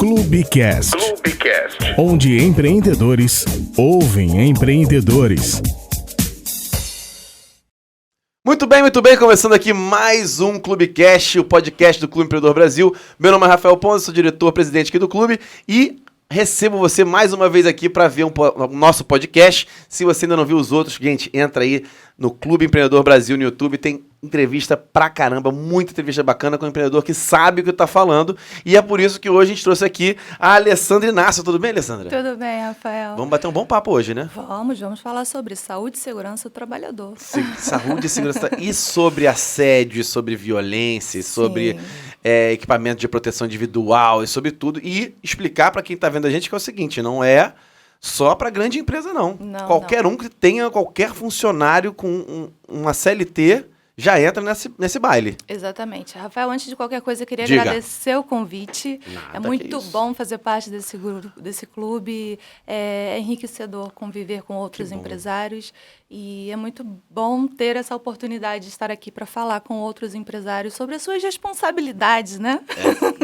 Clubecast, onde empreendedores ouvem empreendedores. Muito bem, começando aqui mais um Clubecast, o podcast do Clube Empreendedor Brasil. Meu nome é Rafael Ponce, sou diretor-presidente aqui do clube e recebo você mais uma vez aqui para ver o nosso podcast. Se você ainda não viu os outros, gente, entra aí no Clube Empreendedor Brasil no YouTube, tem entrevista pra caramba, muita entrevista bacana com um empreendedor que sabe o que tá falando. E é por isso que hoje a gente trouxe aqui a Alessandra Inácio. Tudo bem, Alessandra? Tudo bem, Rafael. Vamos bater um bom papo hoje, né? Vamos falar sobre saúde e segurança do trabalhador. Saúde e segurança e sobre assédio, sobre violência, sobre equipamento de proteção individual e sobre tudo. E explicar pra quem tá vendo a gente que é o seguinte, não é só para grande empresa, não. Qualquer um que tenha qualquer funcionário com uma CLT já entra nesse baile. Exatamente. Rafael, antes de qualquer coisa, eu queria Diga. agradecer o convite. Nada, é muito que isso. bom fazer parte desse grupo, desse clube. É enriquecedor conviver com outros empresários. E é muito bom ter essa oportunidade de estar aqui para falar com outros empresários sobre as suas responsabilidades, né?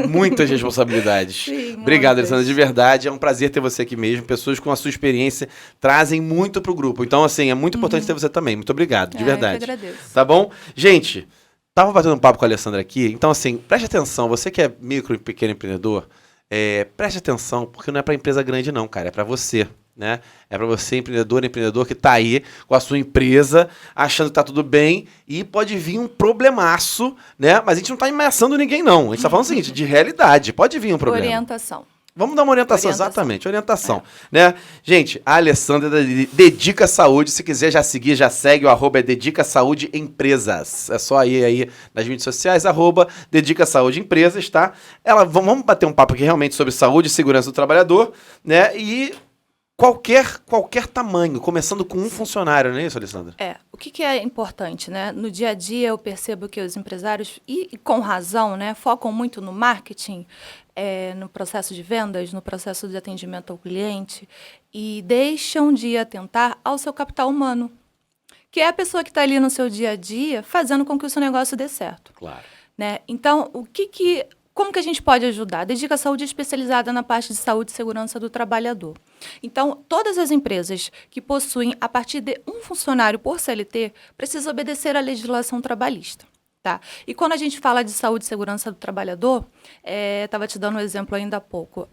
Muitas responsabilidades. Sim, Obrigado, muitas. Alessandra, de verdade. É um prazer ter você aqui mesmo. Pessoas com a sua experiência trazem muito pro grupo. Então, assim, é muito importante ter você também. Muito obrigado, de verdade. Eu que agradeço. Tá bom? Gente, tava batendo um papo com a Alessandra aqui. Então, assim, preste atenção. Você que é micro e pequeno empreendedor, preste atenção, porque não é pra empresa grande não, cara. É pra você. Né? É para você, empreendedor que tá aí com a sua empresa, achando que tá tudo bem e pode vir um problemaço, né? Mas a gente não tá ameaçando ninguém, não. A gente tá falando o seguinte, de realidade. Pode vir um problema. Orientação. Vamos dar uma orientação, exatamente, orientação. Né? Gente, a Alessandra Dedica Saúde, se quiser já seguir, já segue, o @ Dedica Saúde Empresas. É só ir aí nas mídias sociais, @ Dedica Saúde Empresas, tá? Vamos bater um papo aqui realmente sobre saúde e segurança do trabalhador, né? E qualquer tamanho, começando com um funcionário, não é isso, Alessandra? O que é importante, né? No dia a dia eu percebo que os empresários, e com razão, né, focam muito no marketing, no processo de vendas, no processo de atendimento ao cliente, e deixam de atentar ao seu capital humano, que é a pessoa que está ali no seu dia a dia fazendo com que o seu negócio dê certo. Claro. Né? Então, como que a gente pode ajudar? A Dedica Saúde é especializada na parte de saúde e segurança do trabalhador. Então, todas as empresas que possuem a partir de um funcionário por CLT precisam obedecer à legislação trabalhista. Tá? E quando a gente fala de saúde e segurança do trabalhador, estava te dando um exemplo ainda há pouco.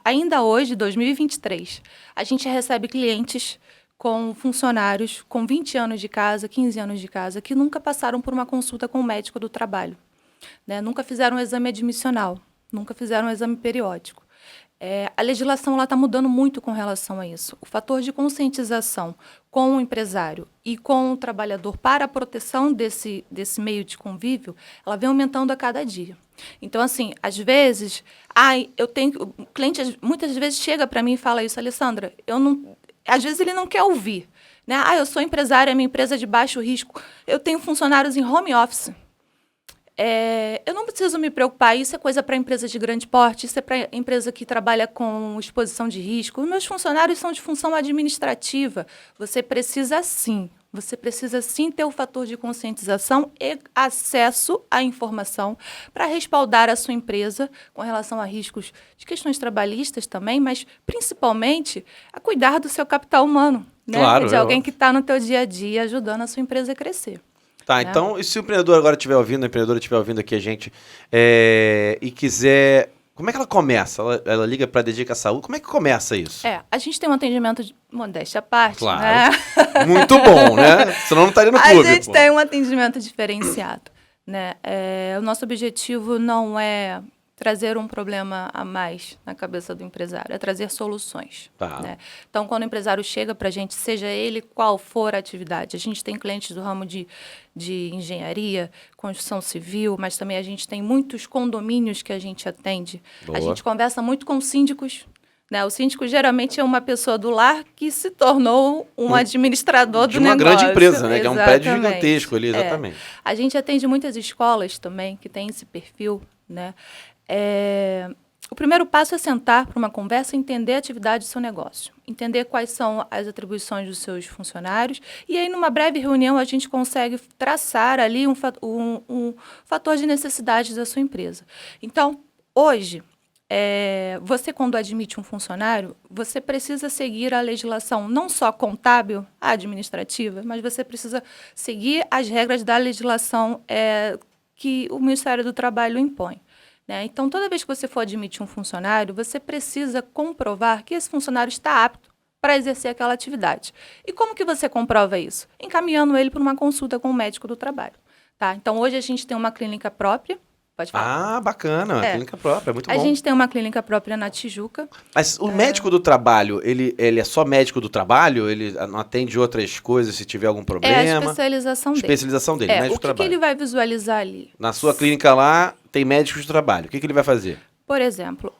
Ainda hoje, 2023, a gente recebe clientes com funcionários com 20 anos de casa, 15 anos de casa, que nunca passaram por uma consulta com o médico do trabalho. Né? Nunca fizeram um exame admissional, nunca fizeram um exame periódico. A legislação está mudando muito com relação a isso. O fator de conscientização com o empresário e com o trabalhador para a proteção desse meio de convívio, ela vem aumentando a cada dia. Então, assim, às vezes, o cliente muitas vezes chega para mim e fala isso, Alessandra, às vezes ele não quer ouvir. Né? Eu sou empresária, é minha empresa é de baixo risco, eu tenho funcionários em home office. Eu não preciso me preocupar, isso é coisa para empresa de grande porte, isso é para empresa que trabalha com exposição de risco. Os meus funcionários são de função administrativa. Você precisa sim ter o fator de conscientização e acesso à informação para respaldar a sua empresa com relação a riscos de questões trabalhistas também, mas principalmente a cuidar do seu capital humano, né? Claro, de alguém que está no teu dia a dia ajudando a sua empresa a crescer. Tá, né? Então, e se o empreendedor agora estiver ouvindo, a empreendedora estiver ouvindo aqui a gente e quiser... Como é que ela começa? Ela liga para a Dedica Saúde? Como é que começa isso? A gente tem um atendimento de modéstia à parte, claro. Né? Muito bom, né? Senão não estaria no clube. A gente tem um atendimento diferenciado, né? O nosso objetivo não é trazer um problema a mais na cabeça do empresário, é trazer soluções. Tá. Né? Então, quando o empresário chega para a gente, seja ele qual for a atividade, a gente tem clientes do ramo de engenharia, construção civil, mas também a gente tem muitos condomínios que a gente atende. Boa. A gente conversa muito com síndicos. Né? O síndico geralmente é uma pessoa do lar que se tornou um administrador do negócio. De uma grande empresa, né? Exatamente. Que é um prédio gigantesco ali, exatamente. A gente atende muitas escolas também que têm esse perfil, né? O primeiro passo é sentar para uma conversa e entender a atividade do seu negócio, entender quais são as atribuições dos seus funcionários, e aí, numa breve reunião, a gente consegue traçar ali um fator de necessidade da sua empresa. Então, hoje, você, quando admite um funcionário, você precisa seguir a legislação não só contábil, administrativa, mas você precisa seguir as regras da legislação que o Ministério do Trabalho impõe. Né? Então, toda vez que você for admitir um funcionário, você precisa comprovar que esse funcionário está apto para exercer aquela atividade. E como que você comprova isso? Encaminhando ele para uma consulta com o médico do trabalho. Tá? Então, hoje a gente tem uma clínica própria. Pode falar. Ah, bacana. Clínica própria, é muito bom. A gente tem uma clínica própria na Tijuca. Mas o médico do trabalho, ele é só médico do trabalho? Ele não atende outras coisas se tiver algum problema? É a especialização dele. Especialização dele, médico do trabalho. O que ele vai visualizar ali? Na sua clínica lá, tem médicos do trabalho. O que ele vai fazer? Por exemplo,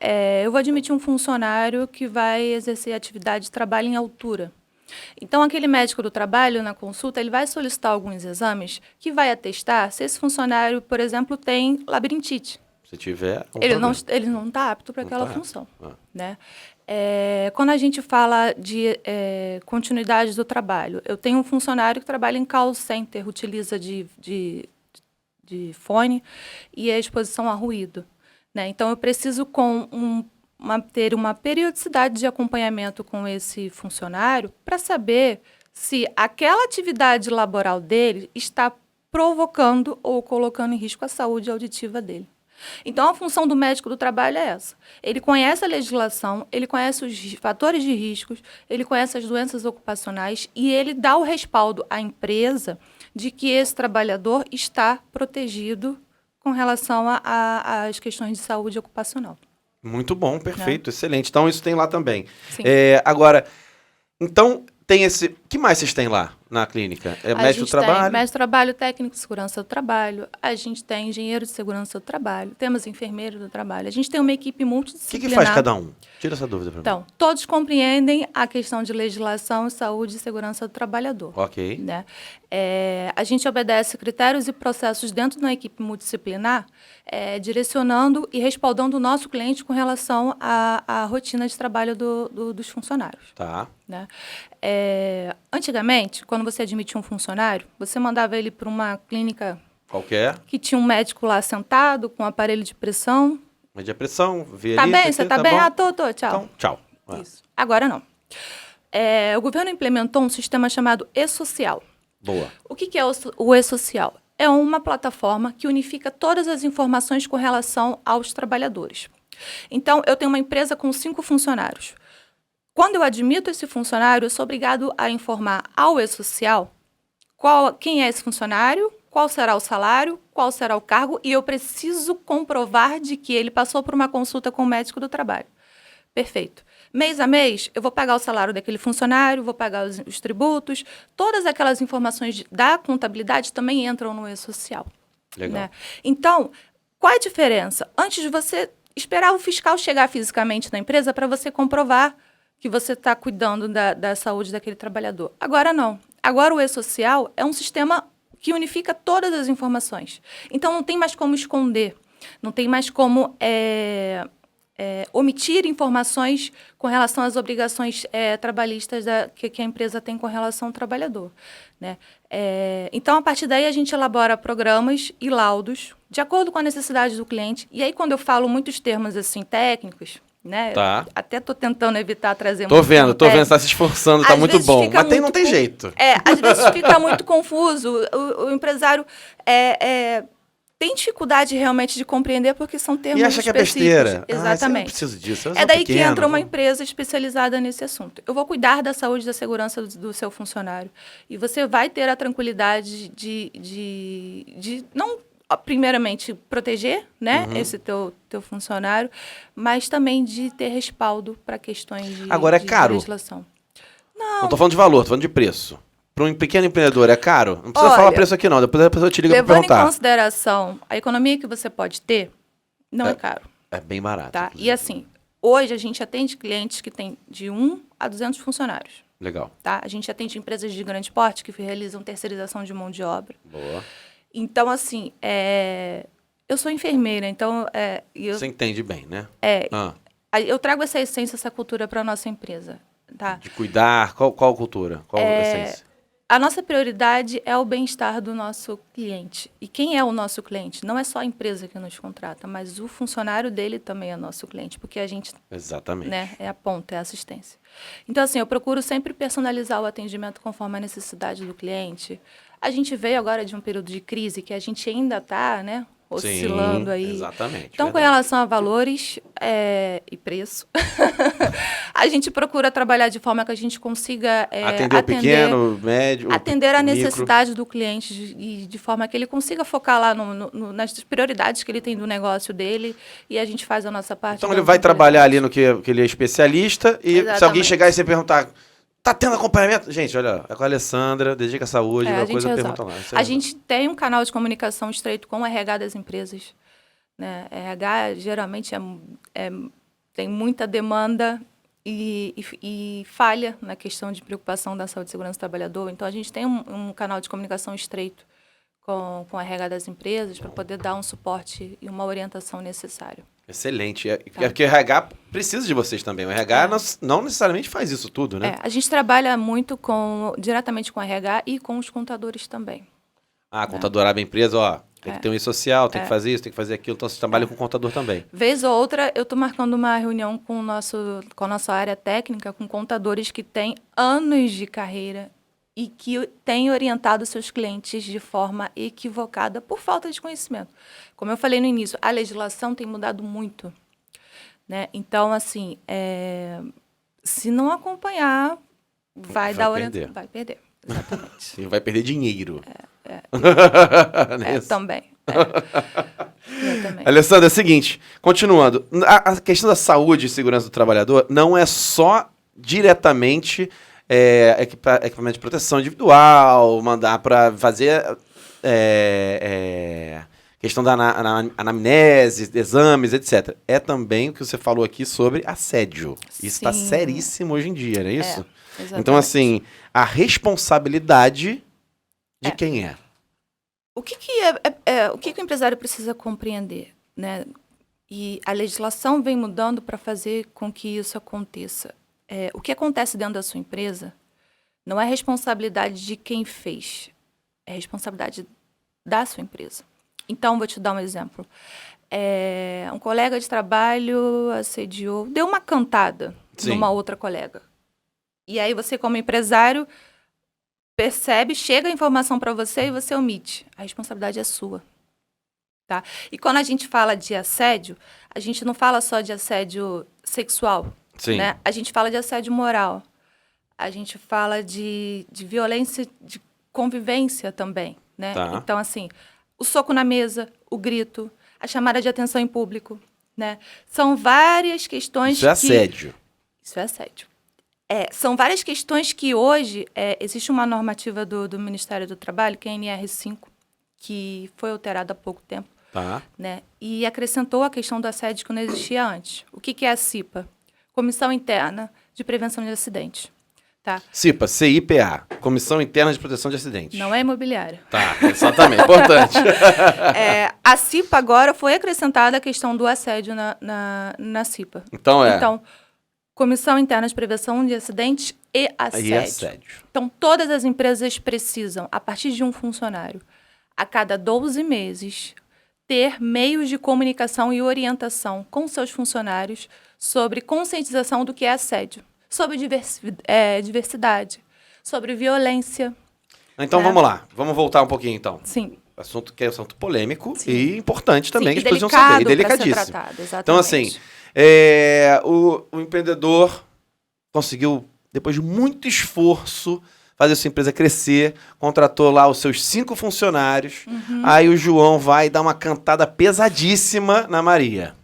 eu vou admitir um funcionário que vai exercer atividade de trabalho em altura. Então, aquele médico do trabalho, na consulta, ele vai solicitar alguns exames que vai atestar se esse funcionário, por exemplo, tem labirintite. Se tiver, ele não está apto para aquela função. Né? Quando a gente fala de continuidade do trabalho, eu tenho um funcionário que trabalha em call center, utiliza de fone e a exposição a ruído. Né? Então, eu preciso ter uma periodicidade de acompanhamento com esse funcionário para saber se aquela atividade laboral dele está provocando ou colocando em risco a saúde auditiva dele. Então, a função do médico do trabalho é essa. Ele conhece a legislação, ele conhece os fatores de riscos, ele conhece as doenças ocupacionais e ele dá o respaldo à empresa de que esse trabalhador está protegido com relação às questões de saúde ocupacional. Muito bom, perfeito, excelente. Então, isso tem lá também. Sim. Agora, então, tem esse... O que mais vocês têm lá na clínica? Médico do trabalho? Tem médico do trabalho, técnico de segurança do trabalho, a gente tem engenheiro de segurança do trabalho, temos enfermeiro do trabalho, a gente tem uma equipe multidisciplinar. O que faz cada um? Tira essa dúvida para mim. Então, todos compreendem a questão de legislação, saúde e segurança do trabalhador. Ok. Né? A gente obedece critérios e processos dentro da equipe multidisciplinar, direcionando e respaldando o nosso cliente com relação à rotina de trabalho dos funcionários. Tá. Né? Antigamente, quando você admitia um funcionário, você mandava ele para uma clínica qualquer, que tinha um médico lá sentado com um aparelho de pressão. Mede a pressão, vê tá ali... Bem, você tá bem? Bom. Tô, tchau. Então, tchau. Isso. Agora não. O governo implementou um sistema chamado E-Social. Boa. O que é o E-Social? É uma plataforma que unifica todas as informações com relação aos trabalhadores. Então, eu tenho uma empresa com 5 funcionários. Quando eu admito esse funcionário, eu sou obrigado a informar ao E-Social quem é esse funcionário, qual será o salário, qual será o cargo, e eu preciso comprovar de que ele passou por uma consulta com o médico do trabalho. Perfeito. Mês a mês, eu vou pagar o salário daquele funcionário, vou pagar os tributos, todas aquelas informações da contabilidade também entram no E-Social. Legal. Né? Então, qual é a diferença? Antes de você esperar o fiscal chegar fisicamente na empresa para você comprovar que você está cuidando da saúde daquele trabalhador. Agora não. Agora o E-Social é um sistema que unifica todas as informações. Então, não tem mais como esconder, não tem mais como omitir informações com relação às obrigações trabalhistas que a empresa tem com relação ao trabalhador. Né? Então, a partir daí, a gente elabora programas e laudos de acordo com a necessidade do cliente. E aí, quando eu falo muitos termos assim técnicos, né? Tá. Até tô tentando evitar trazer Tô vendo, você está se esforçando, tá muito bom. Mas não tem jeito. Às vezes fica muito confuso. O empresário tem dificuldade realmente de compreender porque são termos e acha específicos. Que é besteira. Exatamente. Eu não preciso disso. É daí que entra uma empresa especializada nesse assunto. Eu vou cuidar da saúde e da segurança do seu funcionário. E você vai ter a tranquilidade de não, primeiramente, proteger, né, esse teu funcionário, mas também de ter respaldo para questões de Agora, é caro? legislação. Não estou falando de valor, estou falando de preço. Para um pequeno empreendedor é caro? Não precisa falar preço aqui não, depois a pessoa te liga para perguntar. Levando em consideração a economia que você pode ter, não é caro. É bem barato. Tá? E assim, hoje a gente atende clientes que têm de 1 a 200 funcionários. Legal. Tá? A gente atende empresas de grande porte que realizam terceirização de mão de obra. Boa. Então, assim, eu sou enfermeira, então... Você entende bem, né? Eu trago essa essência, essa cultura para a nossa empresa. Tá? De cuidar, qual cultura? Qual essência? A nossa prioridade é o bem-estar do nosso cliente. E quem é o nosso cliente? Não é só a empresa que nos contrata, mas o funcionário dele também é nosso cliente, porque a gente, Exatamente. né, é a ponta, é a assistência. Então, assim, eu procuro sempre personalizar o atendimento conforme a necessidade do cliente. A gente veio agora de um período de crise que a gente ainda está, né, oscilando aí. Exatamente. Então, com relação a valores e preço, a gente procura trabalhar de forma que a gente consiga atender o pequeno, médio, atender a micro. necessidade do cliente e de forma que ele consiga focar lá nas prioridades que ele tem do negócio dele e a gente faz a nossa parte. Então ele vai trabalhar ali no que ele é especialista e Exatamente. se alguém chegar e você perguntar, tá tendo acompanhamento? Gente, olha, é com a Alessandra, Dedica Saúde, uma coisa pergunta lá. A gente tem um canal de comunicação estreito com o RH das empresas. Né? RH geralmente tem muita demanda e falha na questão de preocupação da saúde e segurança do trabalhador. Então, a gente tem um canal de comunicação estreito com o RH das empresas para poder dar um suporte e uma orientação necessária. Excelente. Porque o RH precisa de vocês também. O RH não necessariamente faz isso tudo, né? A gente trabalha muito diretamente com o RH e com os contadores também. Contador abre a empresa, ó, tem que ter um social, tem que fazer isso, tem que fazer aquilo. Então, vocês trabalham com o contador também. Vez ou outra, eu estou marcando uma reunião com a nossa área técnica, com contadores que têm anos de carreira e que têm orientado seus clientes de forma equivocada por falta de conhecimento. Como eu falei no início, a legislação tem mudado muito. Né? Então, assim, se não acompanhar, vai perder. Exatamente. E vai perder dinheiro. Também. Alessandra, é o seguinte, continuando, a questão da saúde e segurança do trabalhador não é só diretamente equipamento de proteção individual, mandar para fazer questão da anamnese, exames, etc. É também o que você falou aqui sobre assédio. Isso está seríssimo hoje em dia, não é isso? Exatamente. Então, assim, a responsabilidade de quem é? O que o empresário precisa compreender, né? E a legislação vem mudando para fazer com que isso aconteça. O que acontece dentro da sua empresa não é responsabilidade de quem fez, é responsabilidade da sua empresa. Então, vou te dar um exemplo. Um colega de trabalho assediou, deu uma cantada numa outra colega. E aí você, como empresário, percebe, chega a informação para você e você omite. A responsabilidade é sua. Tá? E quando a gente fala de assédio, a gente não fala só de assédio sexual. Né? A gente fala de assédio moral. A gente fala de violência, de convivência também. Né? Tá. Então, assim, o soco na mesa, o grito, a chamada de atenção em público. Né? São várias questões Isso é assédio. Isso é assédio. São várias questões que hoje existe uma normativa do Ministério do Trabalho, que é a NR5, que foi alterada há pouco tempo, né? E acrescentou a questão do assédio que não existia antes. O que é a CIPA? Comissão Interna de Prevenção de Acidentes. Tá? CIPA, CIPA, Comissão Interna de Proteção de Acidentes. Não é imobiliária. Tá, exatamente, importante. A CIPA agora foi acrescentada a questão do assédio na CIPA. Então, Comissão Interna de Prevenção de Acidentes e Assédio. Então, todas as empresas precisam, a partir de um funcionário, a cada 12 meses, ter meios de comunicação e orientação com seus funcionários sobre conscientização do que é assédio, sobre diversidade, sobre violência. Então, vamos lá. Vamos voltar um pouquinho, então. Sim. Assunto que é assunto polêmico e importante também, que as pessoas precisam saber. E delicadíssimo. Tratado, exatamente. Então, assim, o empreendedor conseguiu, depois de muito esforço, fazer sua empresa crescer, contratou lá os seus 5 funcionários, aí o João vai dar uma cantada pesadíssima na Maria.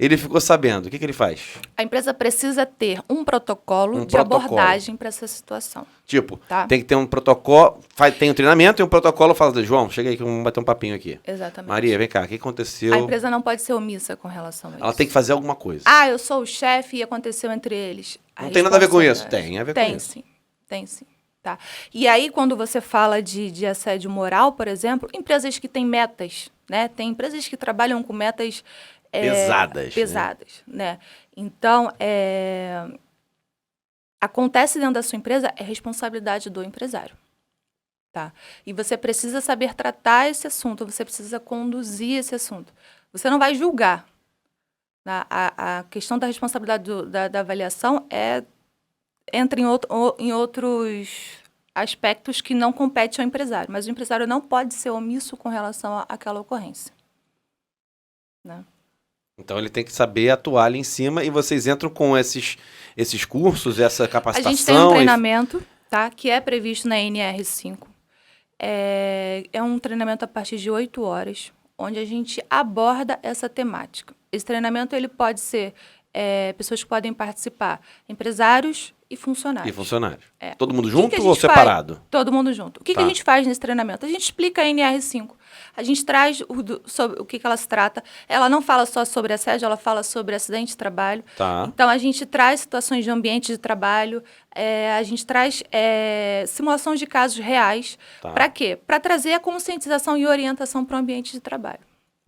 Ele ficou sabendo. O que ele faz? A empresa precisa ter um protocolo de abordagem para essa situação. Tipo, tem que ter um protocolo, tem um treinamento e um protocolo, fala, João, chega aí que vamos bater um papinho aqui. Exatamente. Maria, vem cá, o que aconteceu? A empresa não pode ser omissa com relação a isso. Ela tem que fazer alguma coisa. Eu sou o chefe e aconteceu entre eles. Não tem nada a ver com isso. Tem a ver com isso. Tem sim. Tá? E aí, quando você fala de assédio moral, por exemplo, empresas que têm metas, né? Tem empresas que trabalham com metas pesadas, né? Então, acontece dentro da sua empresa, é responsabilidade do empresário. Tá? E você precisa saber tratar esse assunto, você precisa conduzir esse assunto. Você não vai julgar. A questão da responsabilidade da avaliação entra em outros aspectos que não competem ao empresário, mas o empresário não pode ser omisso com relação àquela ocorrência. Né? Então ele tem que saber atuar ali em cima e vocês entram com esses cursos, essa capacitação. A gente tem um treinamento, tá, que é previsto na NR5. É um treinamento a partir de 8 horas, onde a gente aborda essa temática. Esse treinamento ele pode ser pessoas que podem participar, empresários e funcionários. Todo mundo junto ou separado? Todo mundo junto. O que a gente faz nesse treinamento? A gente explica a NR5. A gente traz sobre o que ela se trata. Ela não fala só sobre assédio, ela fala sobre acidente de trabalho. Tá. Então, a gente traz situações de ambiente de trabalho, a gente traz simulações de casos reais. Tá. Para quê? Para trazer a conscientização e orientação para o ambiente de trabalho.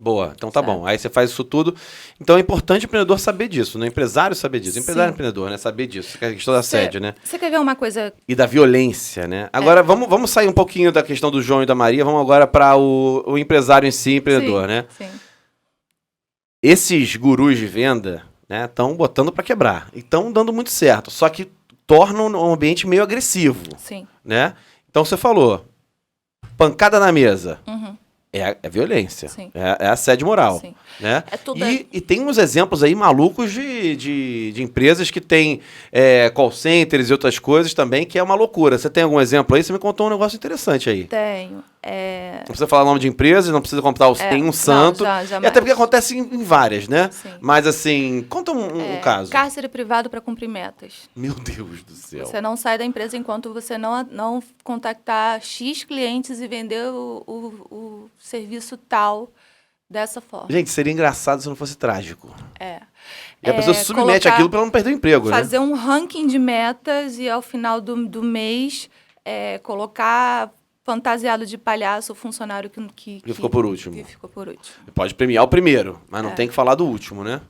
Boa, então tá bom. Aí você faz isso tudo. Então é importante o empreendedor saber disso, né? O empresário saber disso. O empresário empreendedor, né? Saber disso. Que é a questão do assédio, né? Você quer ver uma coisa... E da violência, né? Agora, vamos sair um pouquinho da questão do João e da Maria. Vamos agora para o empresário em si, empreendedor, né? Sim. Esses gurus de venda, né? Estão botando para quebrar. E estão dando muito certo. Só que tornam um ambiente meio agressivo. Sim. Né? Então você falou, pancada na mesa. Uhum. É violência. Sim. É assédio moral. Sim. Né? Tudo e tem uns exemplos aí malucos de empresas que têm call centers e outras coisas também, que é uma loucura. Você tem algum exemplo aí? Você me contou um negócio interessante aí. Tenho. Não precisa falar o nome de empresas, não precisa contar tem um santo. Não, e até porque acontece em várias, né? Sim. Mas assim, conta um caso. Cárcere privado para cumprir metas. Meu Deus do céu. Você não sai da empresa enquanto você não contactar X clientes e vender o serviço tal dessa forma. Gente, seria engraçado se não fosse trágico. E a É, pessoa se submete àquilo para não perder o emprego, fazer né? um ranking de metas e ao final do mês colocar fantasiado de palhaço o funcionário que ficou por último. Que ficou por último. Pode premiar o primeiro, mas não tem que falar do último, né?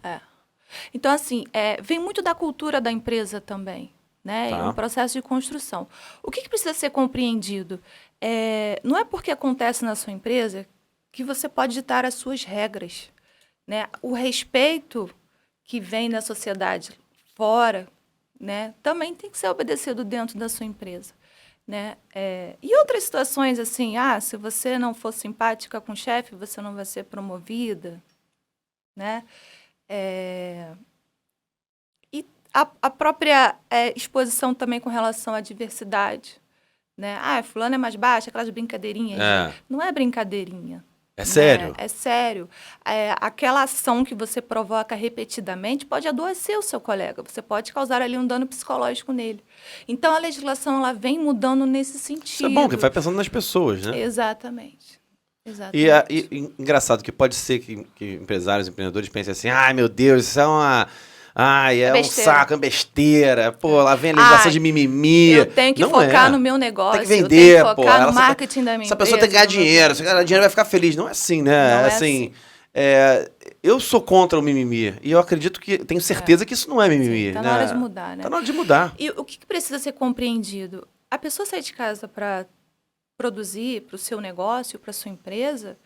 Então, assim, vem muito da cultura da empresa também, né? Tá. É um processo de construção. O que precisa ser compreendido? Não é porque acontece na sua empresa que você pode ditar as suas regras, né? O respeito que vem da sociedade fora, né, também tem que ser obedecido dentro da sua empresa. Né? E outras situações, assim, se você não for simpática com o chefe, você não vai ser promovida. Né? E a própria exposição também com relação à diversidade. Né? Fulano é mais baixo, aquelas brincadeirinhas. Não é brincadeirinha. É sério? É sério. Aquela ação que você provoca repetidamente pode adoecer o seu colega. Você pode causar ali um dano psicológico nele. Então, a legislação ela vem mudando nesse sentido. Isso é bom, que vai pensando nas pessoas, né? Exatamente. E engraçado que pode ser que empresários, empreendedores pensem assim, meu Deus, isso é uma... um saco, é uma besteira. Pô, lá vem a legislação de mimimi. Eu tenho que focar no meu negócio. Tem que vender, eu tenho que focar no marketing da minha essa empresa. pessoa tem que ganhar dinheiro. Se ganhar dinheiro, vai ficar feliz. Não é assim, né? Não assim. Eu sou contra o mimimi. E eu acredito tenho certeza que isso não é mimimi. Sim, tá né? na hora de mudar, né? Tá na hora de mudar. E o que precisa ser compreendido? A pessoa sai de casa para produzir para o seu negócio, para a sua empresa,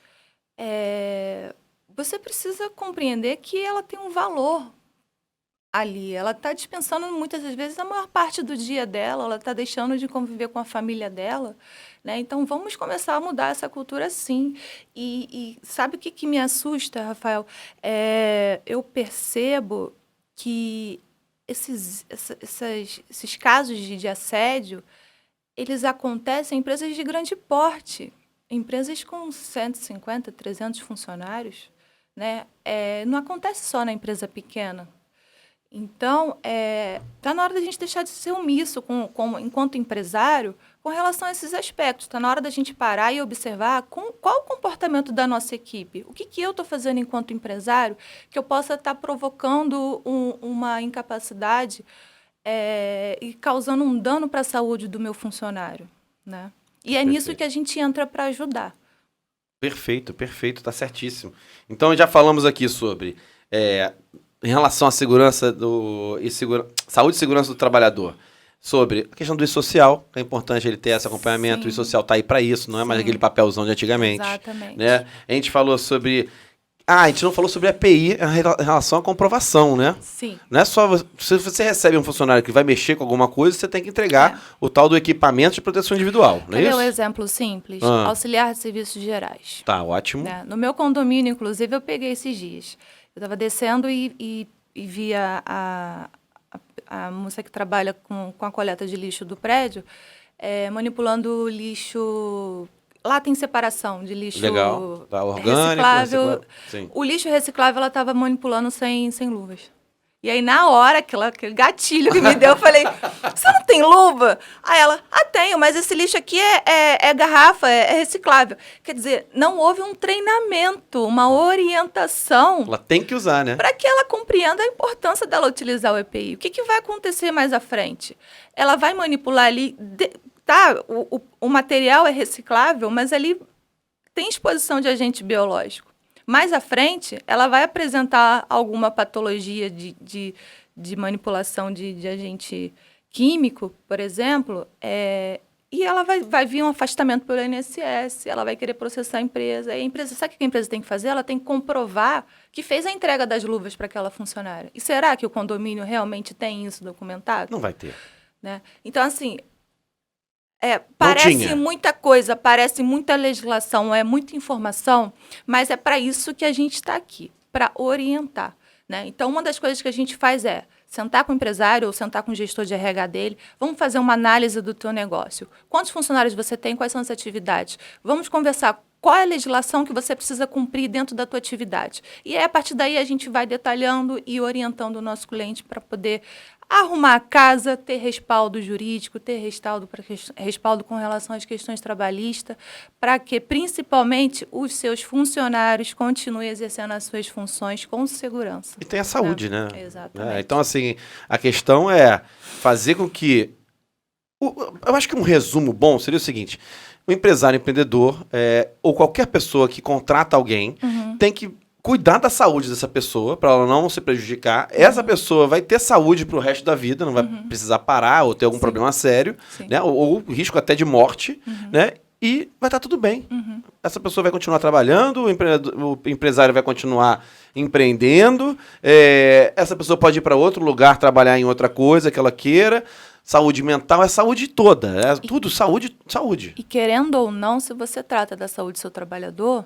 você precisa compreender que ela tem um valor ali. Ela está dispensando muitas das vezes a maior parte do dia dela, ela está deixando de conviver com a família dela. Né? Então, vamos começar a mudar essa cultura sim. E sabe o que me assusta, Rafael? Eu percebo que esses casos de assédio, eles acontecem em empresas de grande porte, empresas com 150, 300 funcionários. Né? Não acontece só na empresa pequena. Então, está na hora da gente deixar de ser omisso enquanto empresário com relação a esses aspectos. Está na hora da gente parar e observar qual o comportamento da nossa equipe. O que eu estou fazendo enquanto empresário que eu possa estar provocando uma incapacidade e causando um dano para a saúde do meu funcionário. Né? E é nisso que a gente entra para ajudar. Perfeito, está certíssimo. Então, já falamos aqui sobre... em relação à segurança saúde e segurança do trabalhador, sobre a questão do social, que é importante ele ter esse acompanhamento, Sim. o social tá aí para isso, não é mais aquele papelzão de antigamente. Exatamente. Né? A gente falou sobre... a gente não falou sobre a API em relação à comprovação, né? Sim. Não é só... Se você recebe um funcionário que vai mexer com alguma coisa, você tem que entregar o tal do equipamento de proteção individual, não é Quer ver isso? um exemplo simples? Auxiliar de serviços gerais. Tá, ótimo. Né? No meu condomínio, inclusive, eu peguei esses dias. Eu estava descendo e vi a moça que trabalha com a coleta de lixo do prédio manipulando lixo... Lá tem separação de lixo Legal. Tá orgânico, reciclável. Sim. O lixo reciclável ela estava manipulando sem luvas. E aí, na hora, aquele gatilho que me deu, eu falei, você não tem luva? Aí ela, tenho, mas esse lixo aqui é garrafa, é reciclável. Quer dizer, não houve um treinamento, uma orientação. Ela tem que usar, né? Para que ela compreenda a importância dela utilizar o EPI. O que vai acontecer mais à frente? Ela vai manipular ali... o material é reciclável, mas ali tem exposição de agente biológico. Mais à frente, ela vai apresentar alguma patologia de manipulação de agente químico, por exemplo, e ela vai vir um afastamento pelo INSS, ela vai querer processar a empresa. E a empresa, sabe o que a empresa tem que fazer? Ela tem que comprovar que fez a entrega das luvas para aquela funcionária. E será que o condomínio realmente tem isso documentado? Não vai ter. Né? Então, assim... parece muita coisa, parece muita legislação, é muita informação, mas é para isso que a gente está aqui, para orientar. Né? Então, uma das coisas que a gente faz é sentar com o empresário ou sentar com o gestor de RH dele, vamos fazer uma análise do teu negócio. Quantos funcionários você tem, quais são as atividades? Vamos conversar qual é a legislação que você precisa cumprir dentro da tua atividade. E aí, a partir daí, a gente vai detalhando e orientando o nosso cliente para poder arrumar a casa, ter respaldo jurídico, ter respaldo com relação às questões trabalhistas, para que, principalmente, os seus funcionários continuem exercendo as suas funções com segurança. E tem a saúde, né? Exatamente. Então, assim, a questão é fazer com que... Eu acho que um resumo bom seria o seguinte: o empresário, empreendedor, ou qualquer pessoa que contrata alguém, tem que cuidar da saúde dessa pessoa, para ela não se prejudicar. Essa pessoa vai ter saúde para o resto da vida, não vai precisar parar ou ter algum problema sério, né? Ou risco até de morte, né? E vai estar tudo bem. Essa pessoa vai continuar trabalhando, o empresário vai continuar empreendendo, essa pessoa pode ir para outro lugar, trabalhar em outra coisa que ela queira. Saúde mental é saúde toda, tudo saúde. E querendo ou não, se você trata da saúde do seu trabalhador,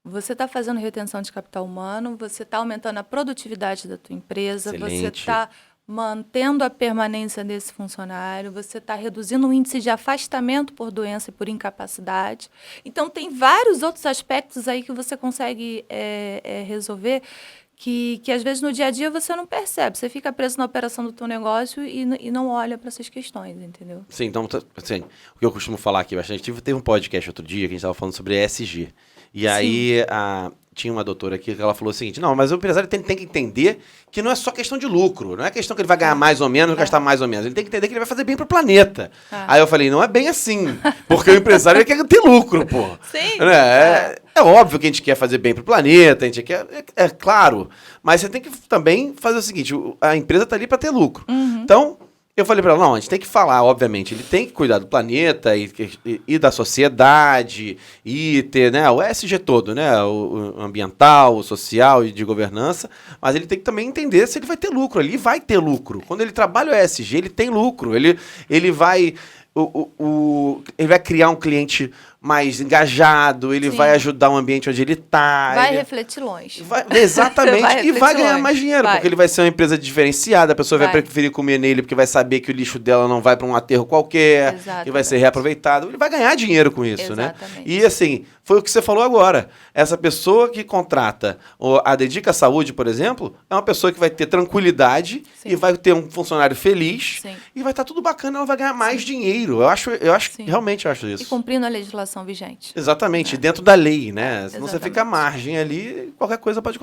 você está fazendo retenção de capital humano, você está aumentando a produtividade da tua empresa, Excelente. Você está mantendo a permanência desse funcionário, você está reduzindo o índice de afastamento por doença e por incapacidade. Então, tem vários outros aspectos aí que você consegue resolver que às vezes no dia a dia você não percebe. Você fica preso na operação do teu negócio e não olha para essas questões, entendeu? Sim, então, assim, o que eu costumo falar aqui bastante, teve um podcast outro dia que a gente estava falando sobre ESG. E aí tinha uma doutora aqui que ela falou o seguinte: não, mas o empresário tem que entender que não é só questão de lucro, não é questão que ele vai ganhar mais ou menos, gastar mais ou menos. Ele tem que entender que ele vai fazer bem pro planeta. Aí eu falei, não é bem assim, porque o empresário ele quer ter lucro, pô. Sim. É óbvio que a gente quer fazer bem pro planeta, a gente quer, é claro, mas você tem que também fazer o seguinte: a empresa tá ali para ter lucro. Então, eu falei para ela, não, a gente tem que falar, obviamente, ele tem que cuidar do planeta e da sociedade e ter, né, o ESG todo, né, o ambiental, o social e de governança, mas ele tem que também entender se ele vai ter lucro. Ele vai ter lucro. Quando ele trabalha o ESG, ele tem lucro. Ele vai criar um cliente mais engajado, ele vai ajudar o ambiente onde ele está. Vai refletir longe. Exatamente. E vai ganhar mais dinheiro, porque ele vai ser uma empresa diferenciada, a pessoa vai preferir comer nele porque vai saber que o lixo dela não vai para um aterro qualquer, e vai ser reaproveitado. Ele vai ganhar dinheiro com isso, né? E assim, foi o que você falou agora. Essa pessoa que contrata a Dedica Saúde, por exemplo, é uma pessoa que vai ter tranquilidade e vai ter um funcionário feliz e vai estar tudo bacana, ela vai ganhar mais dinheiro. Realmente acho isso. E cumprindo a legislação vigente. Exatamente, dentro da lei, né? Senão você fica à margem ali, qualquer coisa pode...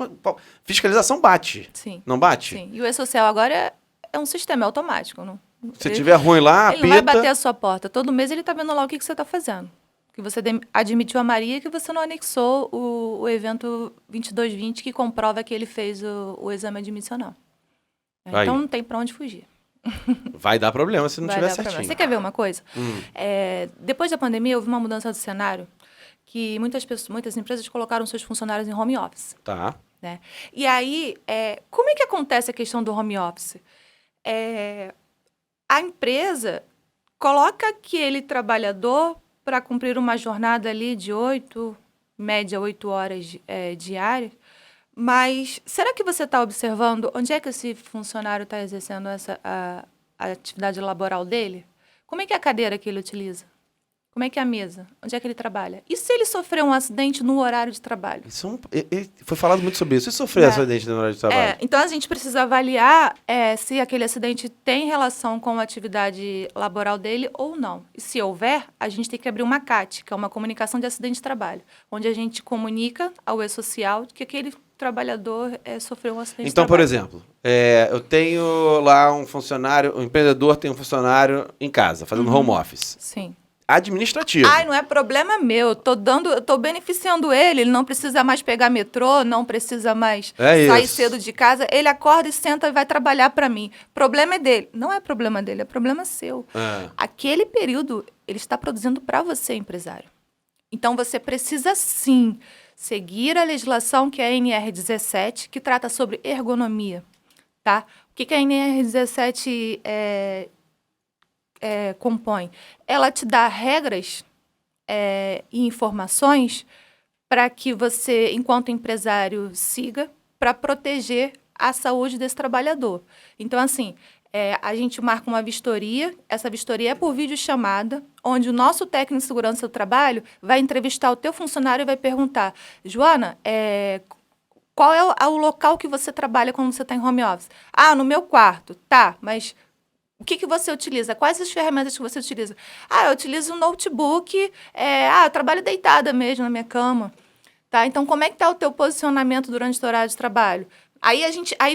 Fiscalização bate. Sim. Não bate? Sim. E o E-Social agora é um sistema automático. Não? Se tiver ruim lá, ele não vai bater a sua porta. Todo mês ele está vendo lá o que você está fazendo. Que você admitiu a Maria e que você não anexou o evento 2220 que comprova que ele fez o exame admissional. Então não tem para onde fugir. Vai dar problema se não Vai tiver dar certinho. problema. Você quer ver uma coisa? Depois da pandemia, houve uma mudança do cenário que muitas empresas colocaram seus funcionários em home office. Tá. Né? E aí, como é que acontece a questão do home office? A empresa coloca aquele trabalhador para cumprir uma jornada ali de média 8 horas diárias, mas será que você está observando onde é que esse funcionário está exercendo a atividade laboral dele? Como é que é a cadeira que ele utiliza? Como é que é a mesa? Onde é que ele trabalha? E se ele sofrer um acidente no horário de trabalho? Foi falado muito sobre isso. E sofrer acidente no horário de trabalho? Então, a gente precisa avaliar se aquele acidente tem relação com a atividade laboral dele ou não. E se houver, a gente tem que abrir uma CAT, que é uma comunicação de acidente de trabalho, onde a gente comunica ao E-Social que aquele trabalhador sofreu um acidente de trabalho. Então, por exemplo, eu tenho lá um funcionário, o empreendedor tem um funcionário em casa, fazendo home office. Sim. Administrativo. Não é problema meu, eu tô beneficiando ele não precisa mais pegar metrô, não precisa mais sair cedo de casa, ele acorda e senta e vai trabalhar para mim. Problema é dele. Não é problema dele, é problema seu. Aquele período, ele está produzindo para você, empresário. Então, você precisa, sim, seguir a legislação que é a NR17, que trata sobre ergonomia, tá? O que a NR17 compõe? Ela te dá regras e informações para que você, enquanto empresário, siga para proteger a saúde desse trabalhador. Então, assim, a gente marca uma vistoria, essa vistoria é por videochamada, onde o nosso técnico de segurança do trabalho vai entrevistar o teu funcionário e vai perguntar: Joana, qual é o local que você trabalha quando você está em home office? No meu quarto. Tá, mas o que você utiliza? Quais as ferramentas que você utiliza? Eu utilizo um notebook, eu trabalho deitada mesmo na minha cama. Tá? Então, como é que está o teu posicionamento durante o horário de trabalho? Aí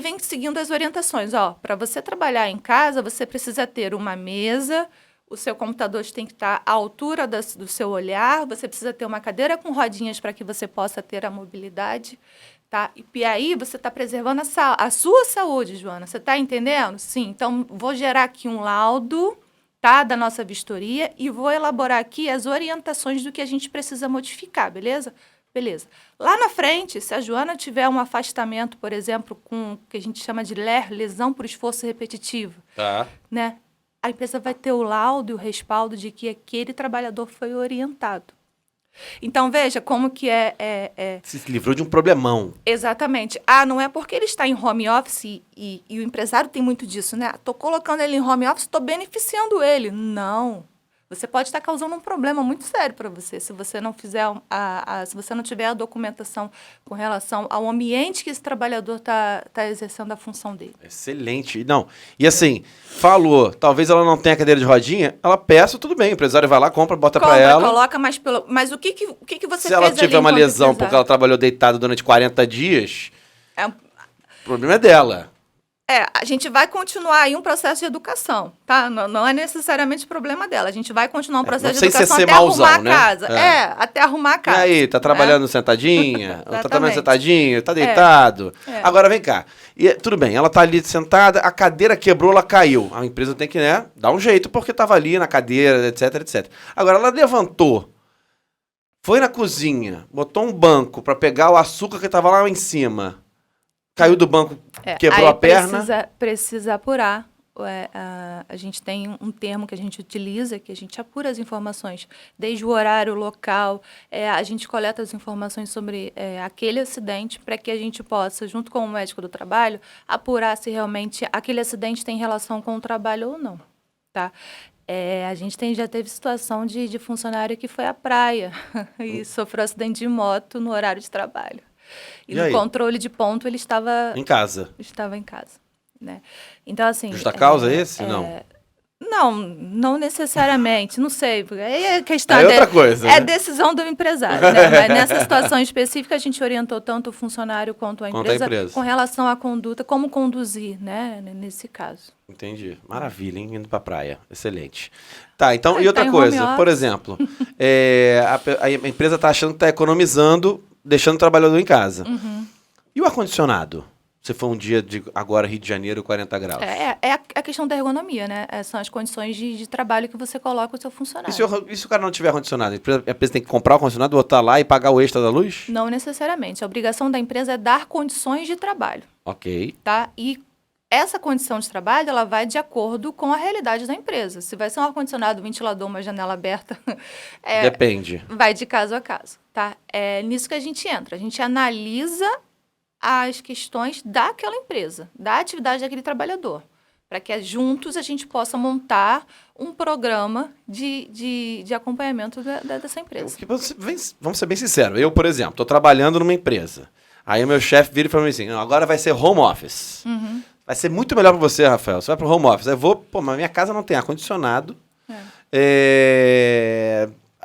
vem seguindo as orientações. Para você trabalhar em casa, você precisa ter uma mesa, o seu computador tem que estar à altura do seu olhar, você precisa ter uma cadeira com rodinhas para que você possa ter a mobilidade. Tá? E aí você está preservando a sua saúde, Joana. Você está entendendo? Sim. Então, vou gerar aqui um laudo, tá, da nossa vistoria e vou elaborar aqui as orientações do que a gente precisa modificar, beleza? Beleza. Lá na frente, se a Joana tiver um afastamento, por exemplo, com o que a gente chama de LER, lesão por esforço repetitivo, né? A empresa vai ter o laudo e o respaldo de que aquele trabalhador foi orientado. Então, veja como que Se livrou de um problemão. Exatamente. Não é porque ele está em home office e o empresário tem muito disso, né? Estou colocando ele em home office, estou beneficiando ele. Não. Você pode estar causando um problema muito sério para você se você não fizer se você não tiver a documentação com relação ao ambiente que esse trabalhador está exercendo a função dele. Excelente. Não. E assim, falou, talvez ela não tenha cadeira de rodinha, ela peça, tudo bem, o empresário vai lá, bota para ela. Coloca, mas o que você fez ali? Se ela tiver uma lesão porque ela trabalhou deitada durante 40 dias, o problema é dela. A gente vai continuar aí um processo de educação, tá? Não é necessariamente problema dela. A gente vai continuar um processo de educação até arrumar a casa. Até arrumar a casa. E aí, tá trabalhando sentadinha? Ou tá trabalhando sentadinho? Tá deitado? Agora, vem cá. Tudo bem, ela tá ali sentada, a cadeira quebrou, ela caiu. A empresa tem que, dar um jeito, porque tava ali na cadeira, etc, etc. Agora, ela levantou, foi na cozinha, botou um banco pra pegar o açúcar que tava lá em cima. Caiu do banco, quebrou a perna. Precisa apurar. A gente tem um termo que a gente utiliza, que a gente apura as informações, desde o horário, o local. A gente coleta as informações sobre aquele acidente para que a gente possa, junto com o médico do trabalho, apurar se realmente aquele acidente tem relação com o trabalho ou não. Tá? A gente já teve situação de funcionário que foi à praia e sofreu acidente de moto no horário de trabalho. E no controle de ponto ele estava... Em casa. Estava em casa, né? Então, assim... Justa causa esse? Não necessariamente, não sei. É questão outra coisa. É decisão do empresário, né? Mas nessa situação específica, a gente orientou tanto o funcionário quanto a empresa com relação à conduta, como conduzir, né? Nesse caso. Entendi. Maravilha, hein? Indo pra praia. Excelente. Tá, então, e outra coisa, por exemplo, a empresa tá achando que tá economizando, deixando o trabalhador em casa. E o ar-condicionado? Se for um dia de agora Rio de Janeiro, 40 graus. É a questão da ergonomia, né? São as condições de trabalho que você coloca o seu funcionário. E se o cara não tiver ar-condicionado? A empresa tem que comprar o ar-condicionado, botar lá e pagar o extra da luz? Não necessariamente. A obrigação da empresa é dar condições de trabalho. Ok. Tá? E essa condição de trabalho, ela vai de acordo com a realidade da empresa. Se vai ser um ar-condicionado, um ventilador, uma janela aberta... Depende. Vai de caso a caso, tá? É nisso que a gente entra. A gente analisa as questões daquela empresa, da atividade daquele trabalhador, para que juntos a gente possa montar um programa de acompanhamento dessa empresa. Vamos ser bem sinceros. Eu, por exemplo, estou trabalhando numa empresa. Aí o meu chefe vira e fala assim, agora vai ser home office. Uhum. Vai ser muito melhor para você, Rafael. Você vai para o home office. Eu vou, mas minha casa não tem ar-condicionado.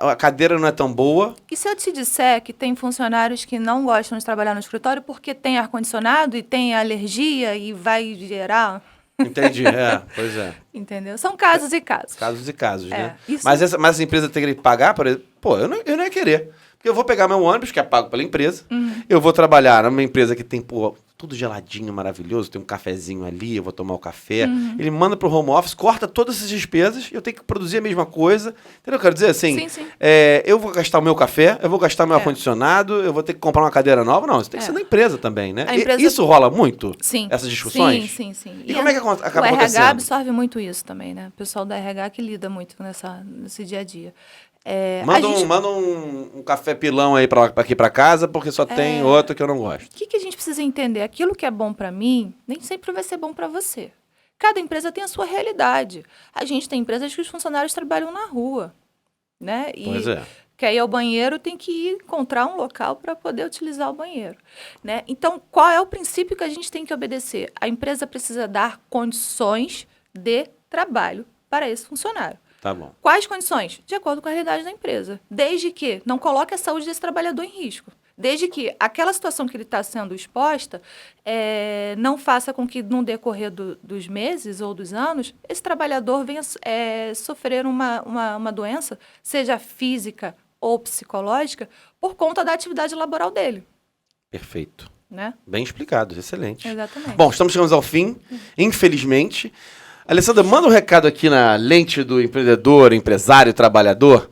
A cadeira não é tão boa. E se eu te disser que tem funcionários que não gostam de trabalhar no escritório porque tem ar-condicionado e tem alergia e vai gerar... Entendi, pois é. Entendeu? São casos e casos. Casos e casos, né? Isso... Mas essa empresa tem que pagar, por exemplo, eu não ia querer. Porque eu vou pegar meu ônibus, que é pago pela empresa, eu vou trabalhar numa empresa que tem, tudo geladinho, maravilhoso, tem um cafezinho ali, eu vou tomar o café. Ele manda pro home office, corta todas essas despesas, eu tenho que produzir a mesma coisa. Entendeu? Eu quero dizer assim, sim. Eu vou gastar o meu café, eu vou gastar meu ar-condicionado, eu vou ter que comprar uma cadeira nova. Não, isso tem que ser da empresa também, né? Isso rola muito? Sim. Essas discussões? Sim. E como é que acaba acontecendo? O RH absorve muito isso também, né? O pessoal da RH que lida muito nesse dia a dia. Manda um café pilão aí aqui para casa, porque só tem outro que eu não gosto. O que a gente precisa entender? Aquilo que é bom para mim, nem sempre vai ser bom para você. Cada empresa tem a sua realidade. A gente tem empresas que os funcionários trabalham na rua, né? E pois é. quer ir ao banheiro, tem que ir encontrar um local para poder utilizar o banheiro, né? Então, qual é o princípio que a gente tem que obedecer? A empresa precisa dar condições de trabalho para esse funcionário. Tá bom. Quais condições? De acordo com a realidade da empresa. Desde que não coloque a saúde desse trabalhador em risco. Desde que aquela situação que ele está sendo exposta não faça com que, no decorrer dos meses ou dos anos, esse trabalhador venha sofrer uma doença, seja física ou psicológica, por conta da atividade laboral dele. Perfeito. Né? Bem explicado, excelente. Exatamente. Bom, chegando ao fim, infelizmente. Alessandra, manda um recado aqui na lente do empreendedor, empresário, trabalhador.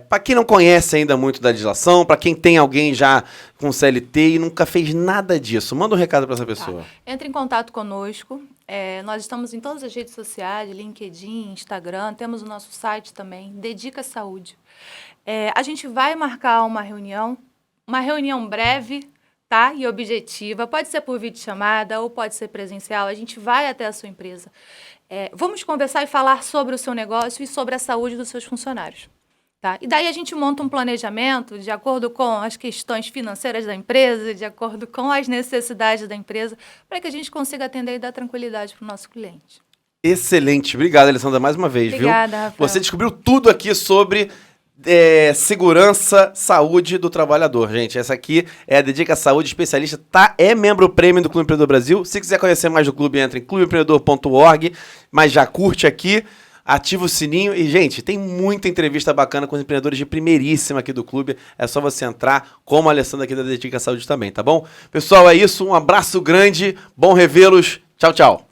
Para quem não conhece ainda muito da legislação, para quem tem alguém já com CLT e nunca fez nada disso, manda um recado para essa pessoa. Entre em contato conosco. Nós estamos em todas as redes sociais, LinkedIn, Instagram, temos o nosso site também, Dedica Saúde. A gente vai marcar uma reunião breve, tá? E objetiva. Pode ser por videochamada ou pode ser presencial. A gente vai até a sua empresa. Vamos conversar e falar sobre o seu negócio e sobre a saúde dos seus funcionários. Tá? E daí a gente monta um planejamento de acordo com as questões financeiras da empresa, de acordo com as necessidades da empresa, para que a gente consiga atender e dar tranquilidade para o nosso cliente. Excelente. Obrigado, Alessandra, mais uma vez. Obrigada, Rafael. Você descobriu tudo aqui sobre segurança, saúde do trabalhador, gente. Essa aqui é a Dedica Saúde, especialista, é membro prêmio do Clube Empreendedor Brasil. Se quiser conhecer mais do clube, entra em clubeempreendedor.org, mas já curte aqui, ativa o sininho e, gente, tem muita entrevista bacana com os empreendedores de primeiríssima aqui do clube. É só você entrar, como a Alessandra aqui da Dedica Saúde também, tá bom? Pessoal, é isso. Um abraço grande, bom revê-los. Tchau, tchau.